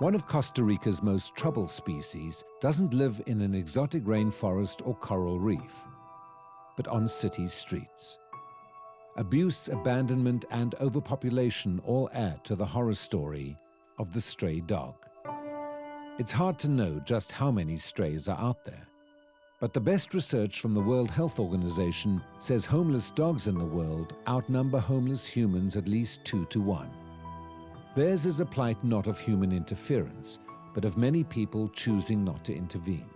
One of Costa Rica's most troubled species doesn't live in an exotic rainforest or coral reef, but on city streets. Abuse, abandonment, and overpopulation all add to the horror story of the stray dog. It's hard to know just how many strays are out there, but the best research from the World Health Organization says homeless dogs in the world outnumber homeless humans at least 2 to 1. Theirs is a plight not of human interference, but of many people choosing not to intervene.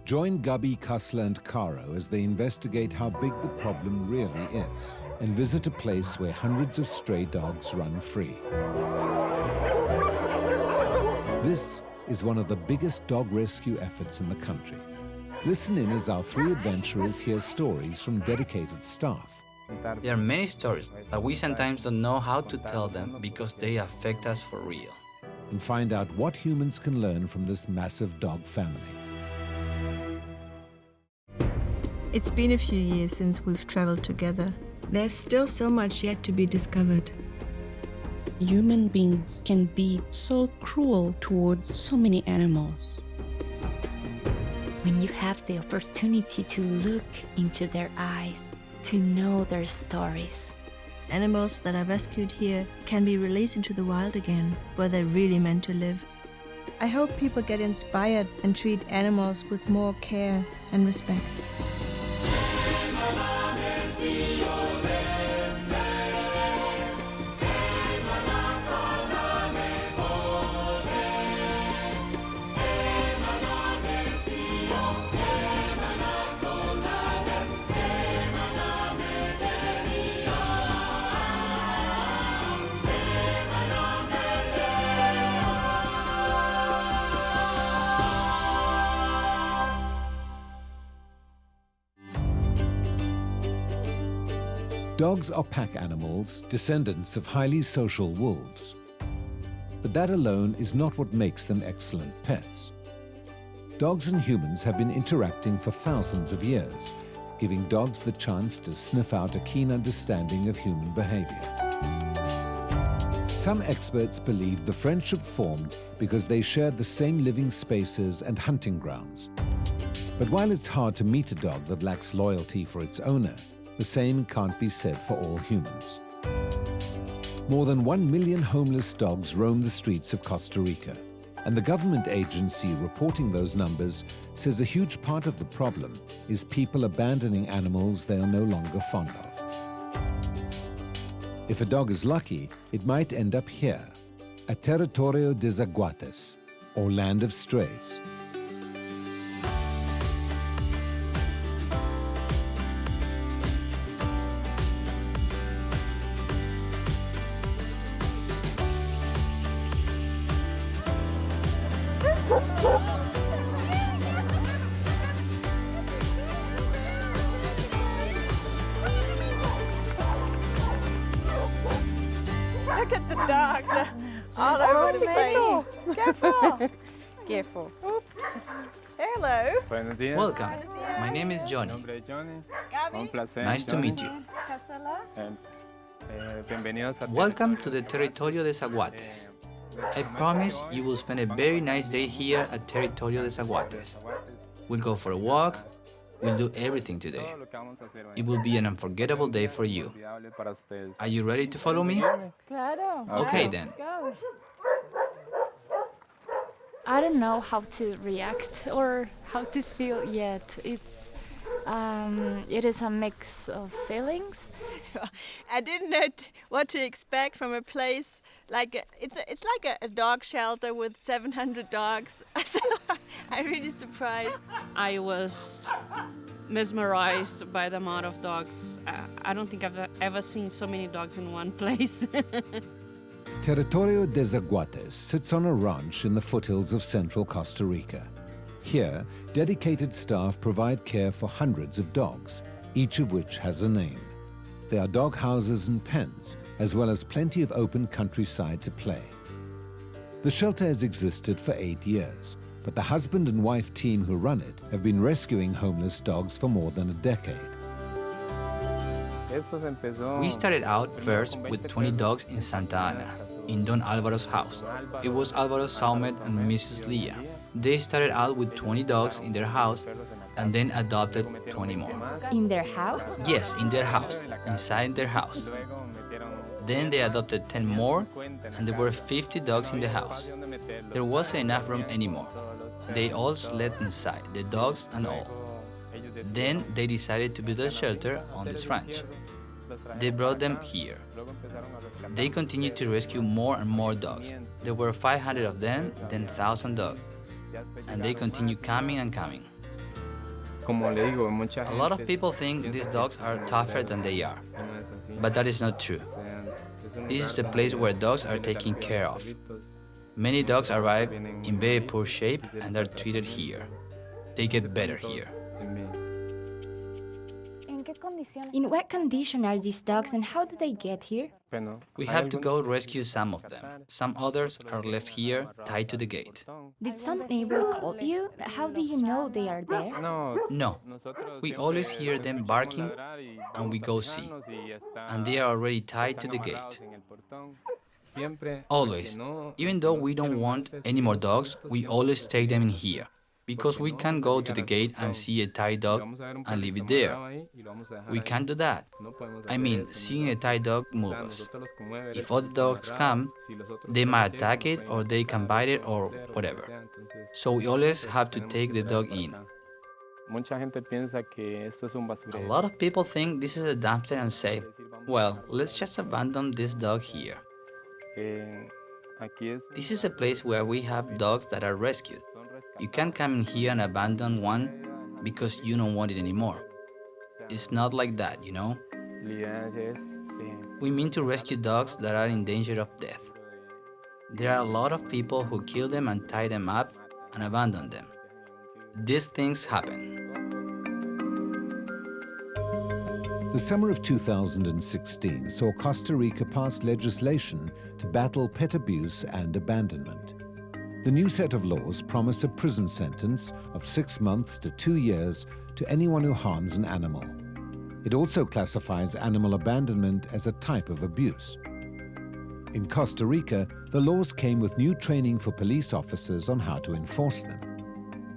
Join Gabi, Kasla, and Caro as they investigate how big the problem really is and visit a place where hundreds of stray dogs run free. This is one of the biggest dog rescue efforts in the country. Listen in as our 3 adventurers hear stories from dedicated staff. There are many stories, but we sometimes don't know how to tell them because they affect us for real. And find out what humans can learn from this massive dog family. It's been a few years since we've traveled together. There's still so much yet to be discovered. Human beings can be so cruel towards so many animals. When you have the opportunity to look into their eyes, to know their stories. Animals that are rescued here can be released into the wild again, where they're really meant to live. I hope people get inspired and treat animals with more care and respect. Dogs are pack animals, descendants of highly social wolves. But that alone is not what makes them excellent pets. Dogs and humans have been interacting for thousands of years, giving dogs the chance to sniff out a keen understanding of human behavior. Some experts believe the friendship formed because they shared the same living spaces and hunting grounds. But while it's hard to meet a dog that lacks loyalty for its owner, the same can't be said for all humans. More than 1 million homeless dogs roam the streets of Costa Rica, and the government agency reporting those numbers says a huge part of the problem is people abandoning animals they are no longer fond of. If a dog is lucky, it might end up here, at Territorio de Zaguates, or Land of Strays. Look at the dogs, they're all over the place. Careful. Careful. Oops. Hello. Buenos días. Welcome. My name is Johnny. Nombre es Johnny. Gabi. Un placer. Nice to meet you. Bienvenidos a Welcome to the Territorio de Zaguates. I promise you will spend a very nice day here at Territorio de Zaguates. We'll go for a walk. We'll do everything today. It will be an unforgettable day for you. Are you ready to follow me? Claro. Okay then. Go. I don't know how to react or how to feel yet. It is a mix of feelings. I didn't know what to expect from a place like it's like a dog shelter with 700 dogs. So I'm really surprised. I was mesmerized by the amount of dogs. I don't think I've ever seen so many dogs in one place. Territorio de Zaguates sits on a ranch in the foothills of central Costa Rica. Here, dedicated staff provide care for hundreds of dogs, each of which has a name. There are dog houses and pens, as well as plenty of open countryside to play. The shelter has existed for 8 years, but the husband and wife team who run it have been rescuing homeless dogs for more than a decade. We started out first with 20 dogs in Santa Ana, in Don Alvaro's house. It was Alvaro, Saumet, and Mrs. Leah. They started out with 20 dogs in their house and then adopted 20 more. In their house? Yes, in their house, inside their house. Then they adopted 10 more, and there were 50 dogs in the house. There wasn't enough room anymore. They all slept inside, the dogs and all. Then they decided to build a shelter on this ranch. They brought them here. They continued to rescue more and more dogs. There were 500 of them, then 1,000 dogs. And they continued coming and coming. A lot of people think these dogs are tougher than they are, but that is not true. This is a place where dogs are taken care of. Many dogs arrive in very poor shape and are treated here. They get better here. In what condition are these dogs and how do they get here? We have to go rescue some of them. Some others are left here, tied to the gate. Did some neighbor call you? How do you know they are there? No. We always hear them barking and we go see. And they are already tied to the gate. Always. Even though we don't want any more dogs, we always take them in here. Because we can't go to the gate and see a tied dog and leave it there. We can't do that. I mean, seeing a tied dog moves us. If other dogs come, they might attack it or they can bite it or whatever. So we always have to take the dog in. A lot of people think this is a dumpster and say, well, let's just abandon this dog here. This is a place where we have dogs that are rescued. You can't come in here and abandon one because you don't want it anymore. It's not like that, you know? We mean to rescue dogs that are in danger of death. There are a lot of people who kill them and tie them up and abandon them. These things happen. The summer of 2016 saw Costa Rica pass legislation to battle pet abuse and abandonment. The new set of laws promise a prison sentence of 6 months to 2 years to anyone who harms an animal. It also classifies animal abandonment as a type of abuse. In Costa Rica, the laws came with new training for police officers on how to enforce them.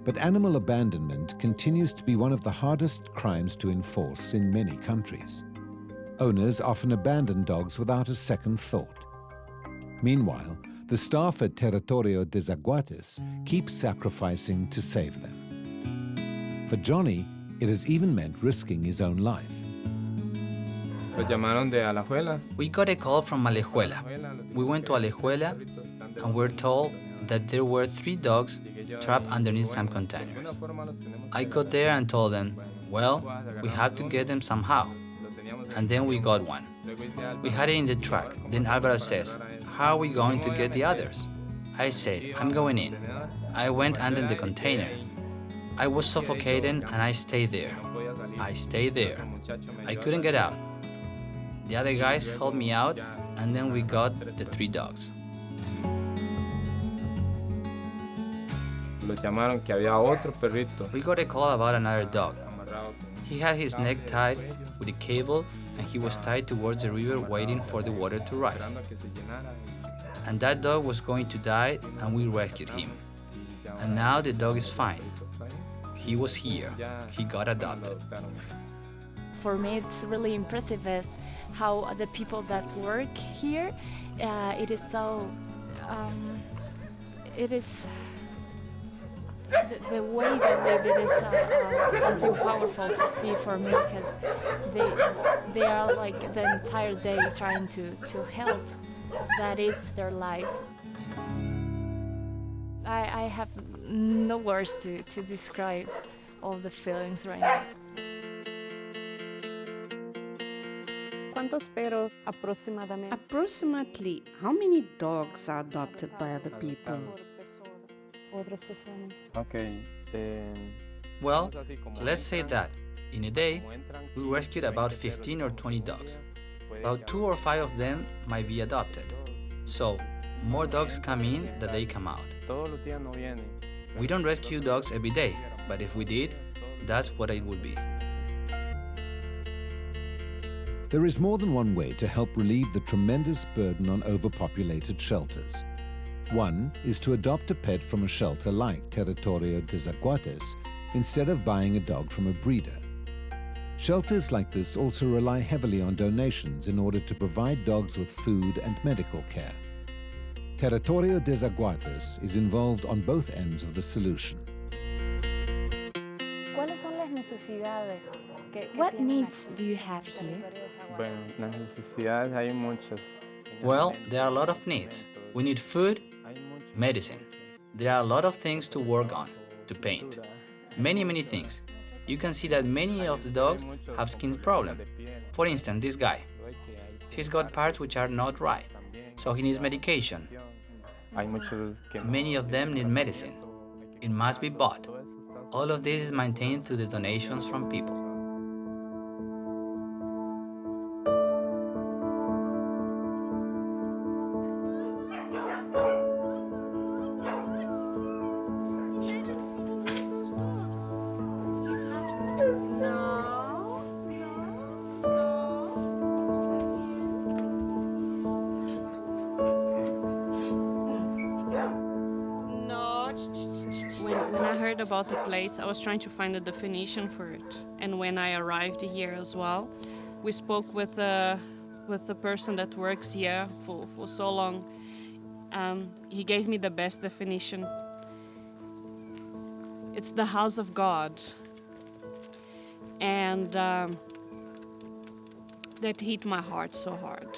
But animal abandonment continues to be one of the hardest crimes to enforce in many countries. Owners often abandon dogs without a second thought. Meanwhile, the staff at Territorio de Zaguates keep sacrificing to save them. For Johnny, it has even meant risking his own life. We got a call from Alejuela. We went to Alejuela and were told that there were 3 dogs trapped underneath some containers. I got there and told them, well, we have to get them somehow. And then we got one. We had it in the truck. Then Alvaro says, how are we going to get the others? I said, I'm going in. I went under the container. I was suffocating and I stayed there. I couldn't get out. The other guys helped me out and then we got the 3 dogs. We got a call about another dog. He had his neck tied with a cable and he was tied towards the river waiting for the water to rise. And that dog was going to die and we rescued him. And now the dog is fine. He was here. He got adopted. For me, it's really impressive as how the people that work here, it is so, it is, the way they live, it is something powerful to see for me because they are like the entire day trying to help. That is their life. I have no words to describe all the feelings right now. Approximately, how many dogs are adopted by other people? Well, let's say that in a day we rescued about 15 or 20 dogs. About 2 or 5 of them might be adopted. So, more dogs come in than they come out. We don't rescue dogs every day, but if we did, that's what it would be. There is more than one way to help relieve the tremendous burden on overpopulated shelters. One is to adopt a pet from a shelter like Territorio de Zaguates instead of buying a dog from a breeder. Shelters like this also rely heavily on donations in order to provide dogs with food and medical care. Territorio de Zaguates is involved on both ends of the solution. What needs do you have here? Well, there are a lot of needs. We need food, medicine. There are a lot of things to work on, to paint. Many things. You can see that many of the dogs have skin problems. For instance, this guy. He's got parts which are not right, so he needs medication. Many of them need medicine. It must be bought. All of this is maintained through the donations from people. When I heard about the place, I was trying to find a definition for it. And when I arrived here as well, we spoke with the person that works here for so long. He gave me the best definition. It's the house of God. And that hit my heart so hard.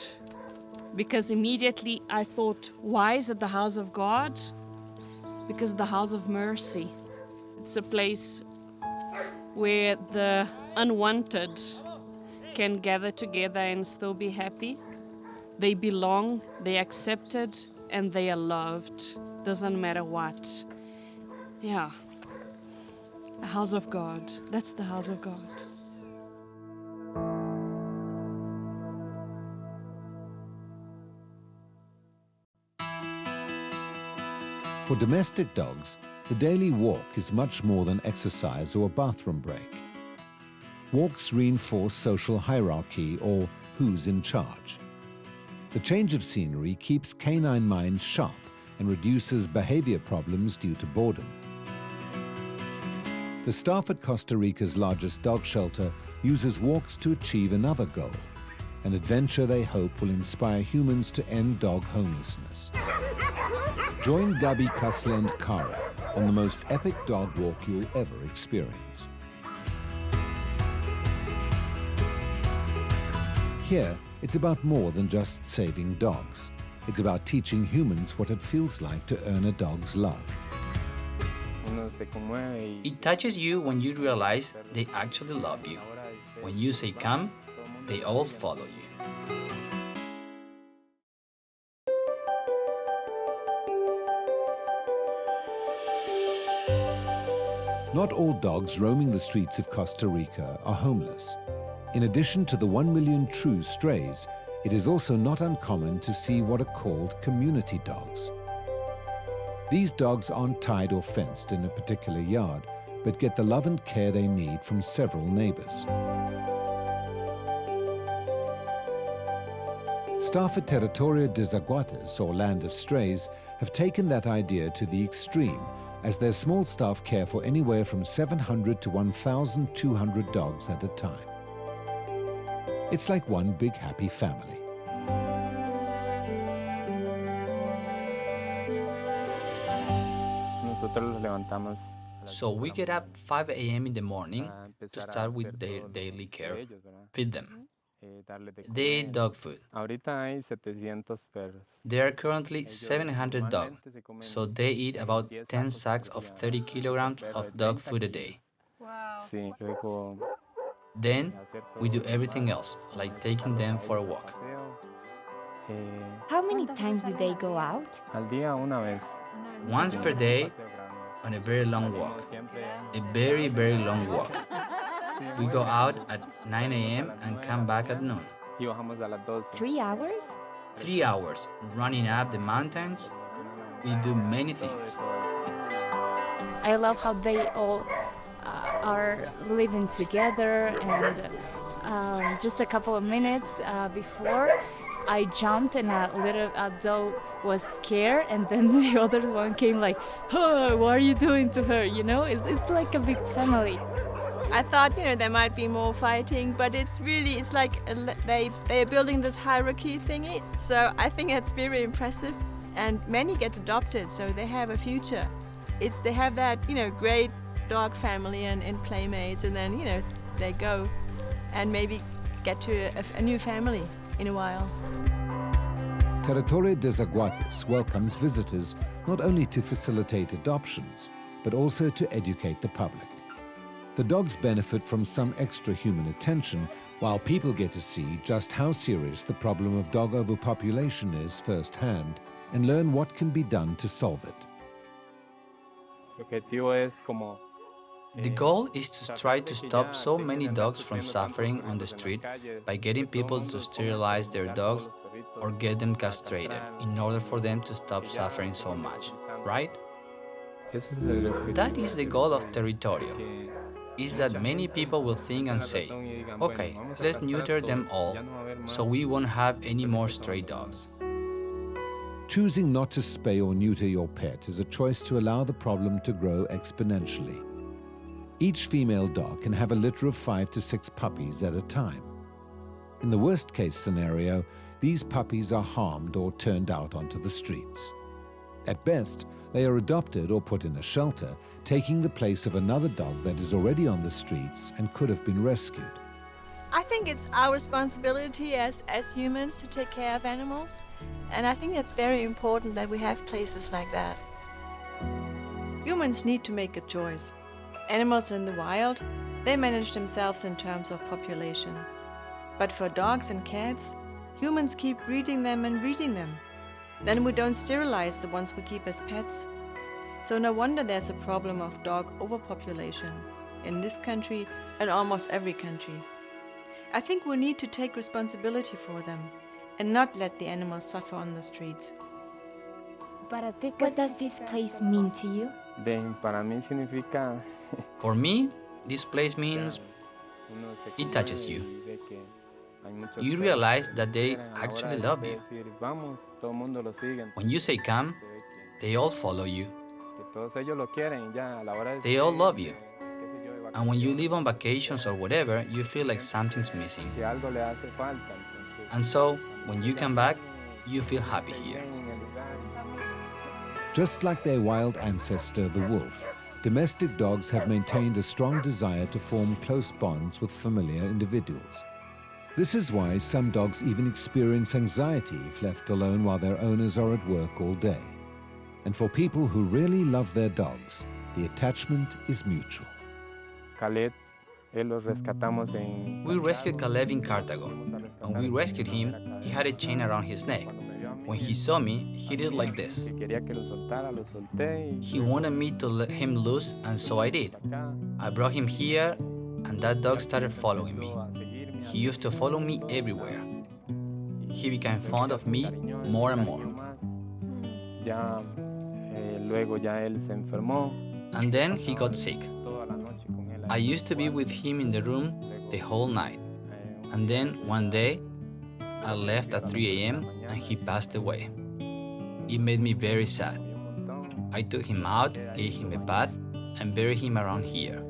Because immediately I thought, why is it the house of God? Because the house of mercy. It's a place where the unwanted can gather together and still be happy. They belong, they are accepted, and they are loved. Doesn't matter what. Yeah. A house of God. That's the house of God. For domestic dogs, the daily walk is much more than exercise or a bathroom break. Walks reinforce social hierarchy or who's in charge. The change of scenery keeps canine minds sharp and reduces behavior problems due to boredom. The staff at Costa Rica's largest dog shelter uses walks to achieve another goal, an adventure they hope will inspire humans to end dog homelessness. Join Gabi, Kassler and Kara on the most epic dog walk you'll ever experience. Here, it's about more than just saving dogs. It's about teaching humans what it feels like to earn a dog's love. It touches you when you realize they actually love you. When you say come, they all follow you. Not all dogs roaming the streets of Costa Rica are homeless. In addition to the 1 million true strays, it is also not uncommon to see what are called community dogs. These dogs aren't tied or fenced in a particular yard, but get the love and care they need from several neighbors. Staff at Territorio de Zaguates, or Land of Strays, have taken that idea to the extreme, as their small staff care for anywhere from 700 to 1,200 dogs at a time. It's like one big happy family. So we get up 5 a.m. in the morning to start with their daily care, feed them. They eat dog food. There are currently 700 dogs, so they eat about 10 sacks of 30 kilograms of dog food a day. Wow. Then we do everything else, like taking them for a walk. How many times do they go out? Once per day on a very long walk. A very long walk. We go out at 9 a.m. and come back at noon. 3 hours? 3 hours running up the mountains. We do many things. I love how they all are living together and just a couple of minutes before, I jumped and a dog was scared, and then the other one came like, "Oh, what are you doing to her?" You know, it's like a big family. I thought, there might be more fighting, but it's like they are building this hierarchy thingy. So I think it's very impressive, and many get adopted, so they have a future. They have that, great dog family and playmates, and then, they go and maybe get to a new family in a while. Territorio des Aguates welcomes visitors not only to facilitate adoptions, but also to educate the public. The dogs benefit from some extra human attention, while people get to see just how serious the problem of dog overpopulation is firsthand and learn what can be done to solve it. The goal is to try to stop so many dogs from suffering on the street by getting people to sterilize their dogs or get them castrated in order for them to stop suffering so much, right? That is the goal of Territorio, is that many people will think and say, okay, let's neuter them all so we won't have any more stray dogs. Choosing not to spay or neuter your pet is a choice to allow the problem to grow exponentially. Each female dog can have a litter of 5 to 6 puppies at a time. In the worst-case scenario, these puppies are harmed or turned out onto the streets. At best, they are adopted or put in a shelter, taking the place of another dog that is already on the streets and could have been rescued. I think it's our responsibility as humans to take care of animals, and I think it's very important that we have places like that. Humans need to make a choice. Animals in the wild, they manage themselves in terms of population. But for dogs and cats, humans keep breeding them and breeding them. Then we don't sterilize the ones we keep as pets. So no wonder there's a problem of dog overpopulation in this country and almost every country. I think we need to take responsibility for them and not let the animals suffer on the streets. What does this place mean to you? For me, this place means it touches you. You realize that they actually love you. When you say come, they all follow you. They all love you. And when you leave on vacations or whatever, you feel like something's missing. And so, when you come back, you feel happy here. Just like their wild ancestor, the wolf, domestic dogs have maintained a strong desire to form close bonds with familiar individuals. This is why some dogs even experience anxiety if left alone while their owners are at work all day. And for people who really love their dogs, the attachment is mutual. We rescued Caleb in Cartago. When we rescued him, he had a chain around his neck. When he saw me, he did like this. He wanted me to let him loose, and so I did. I brought him here, and that dog started following me. He used to follow me everywhere. He became fond of me more and more. And then he got sick. I used to be with him in the room the whole night. And then one day, I left at 3 a.m. and he passed away. It made me very sad. I took him out, gave him a bath, and buried him around here.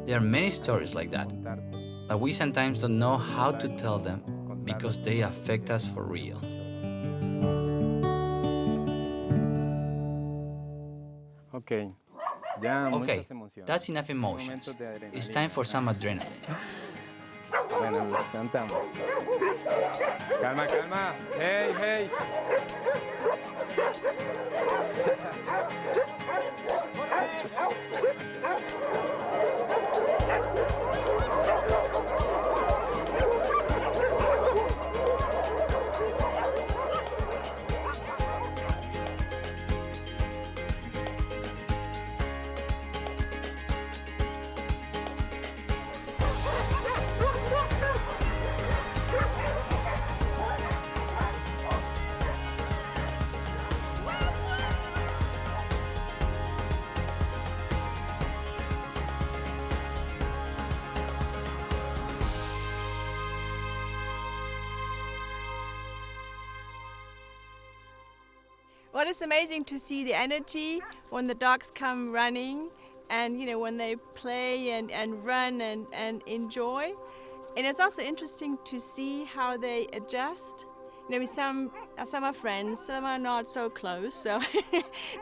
There are many stories like that, but we sometimes don't know how to tell them because they affect us for real. Okay, that's enough emotions. It's time for some adrenaline. Calma, calma. Hey, hey. Well, it's amazing to see the energy when the dogs come running and, when they play and run and enjoy. And it's also interesting to see how they adjust. Some are friends, some are not so close, so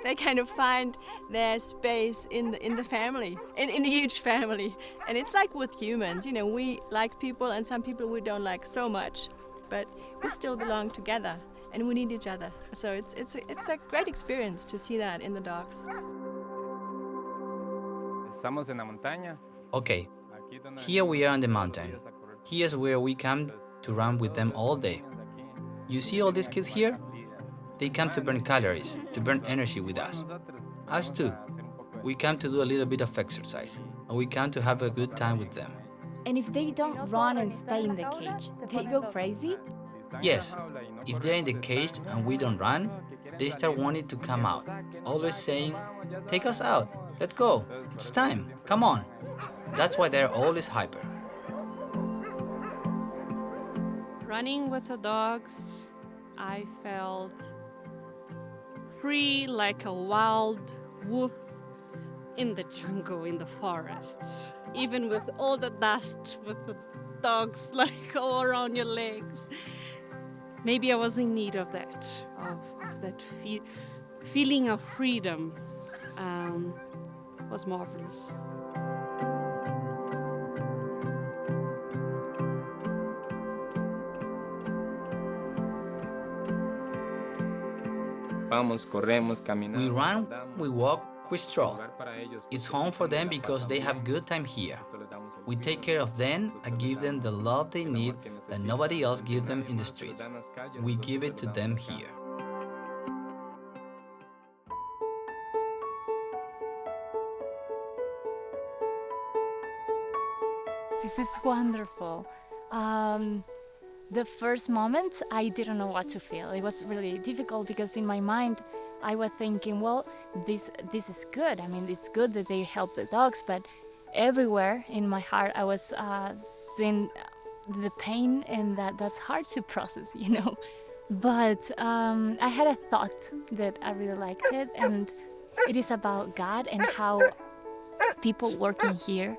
they kind of find their space in the family, in a huge family. And it's like with humans, we like people and some people we don't like so much, but we still belong together and we need each other. So it's a great experience to see that in the dogs. Estamos en la montaña. Okay, here we are on the mountain. Here's where we come to run with them all day. You see all these kids here? They come to burn calories, to burn energy with us. Us too. We come to do a little bit of exercise, and we come to have a good time with them. And if they don't run and stay in the cage, they go crazy? Yes, if they're in the cage and we don't run, they start wanting to come out, always saying, "Take us out, let's go, it's time, come on." That's why they're always hyper. Running with the dogs, I felt free like a wild wolf in the jungle, in the forest. Even with all the dust, with the dogs like all around your legs. Maybe I was in need of that, of that feeling of freedom. Was marvelous. We run, we walk, we stroll. It's home for them because they have good time here. We take care of them and give them the love they need that nobody else gives them in the streets. We give it to them here. This is wonderful. The first moment, I didn't know what to feel. It was really difficult because in my mind, I was thinking, well, this is good. I mean, it's good that they help the dogs, but everywhere in my heart, I was seeing the pain, and that's hard to process, But I had a thought that I really liked it, and it is about God and how people working here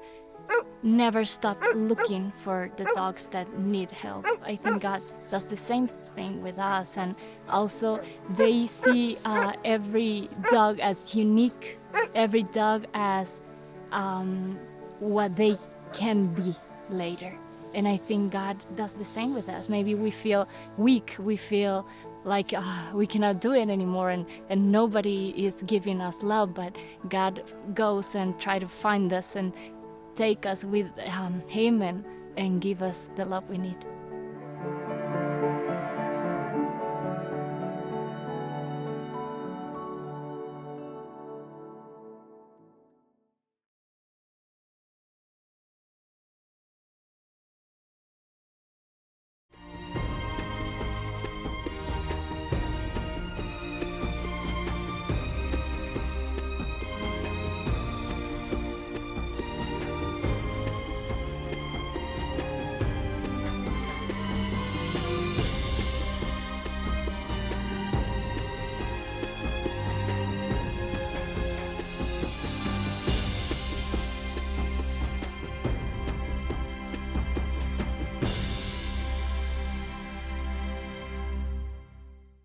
never stop looking for the dogs that need help. I think God does the same thing with us, and also they see every dog as unique, every dog as what they can be later. And I think God does the same with us. Maybe we feel weak, we feel like we cannot do it anymore, and nobody is giving us love, but God goes and try to find us and take us with Him and give us the love we need.